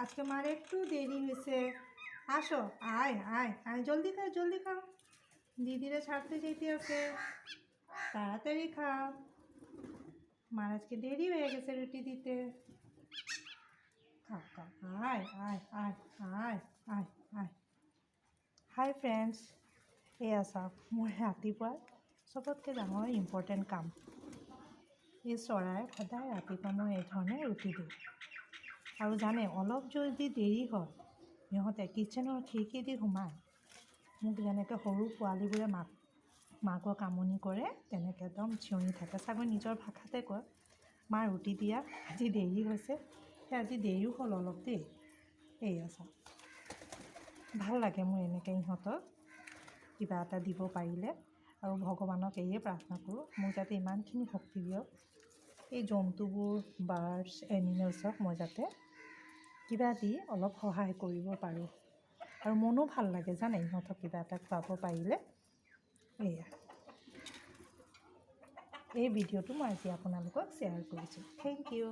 আজকে মার একটু দেরি হয়েছে। আসো, আয় আয় আয়, জলদি খাও জলদি খাও, দিদিরা ছাড়তে যেতে আছে, তাড়াতাড়ি খাও। মার আজকে দেরি হয়ে গেছে রুটি দিতে। খাও খাও, আয় আয় আয় আয় আয় আয়। হাই ফ্ৰেণ্ডছ, এয়া চাওক মোৰ ৰাতিপুৱাৰ চবতকৈ ডাঙৰ ইম্পৰ্টেণ্ট কাম। এই চৰাই সদায় ৰাতিপুৱা মই এই ধৰণে ৰুটি দিওঁ। আৰু জানে অলপ যদি দেৰি হয় সিহঁতে কিটচেনৰ খিৰিকী দি সোমায়, মোক যেনেকৈ সৰু পোৱালীবোৰে মাকক আমনি কৰে তেনেকৈ একদম চিঞৰি থাকে। চাগৈ নিজৰ ভাষাতে কয়, মা ৰুটি দিয়া আজি দেৰি হৈছে। সেই আজি দেৰিও হ'ল অলপ দেই। এয়া চাওক, ভাল লাগে মোৰ এনেকৈ ইহঁতক কিবা এটা দিব পাৰিলে। আৰু ভগৱানক এয়ে প্ৰাৰ্থনা কৰোঁ মোক যাতে ইমানখিনি শক্তি দিয়ক, এই জন্তুবোৰ বাৰ্ডছ এনিমেলছক মই যাতে কিবা দি অলপ সহায় কৰিব পাৰোঁ। আৰু মনো ভাল লাগে জানে ইহঁতক কিবা এটা খুৱাব পাৰিলে। এয়া এই ভিডিঅ'টো মই আজি আপোনালোকক শ্বেয়াৰ কৰিছোঁ। Thank U.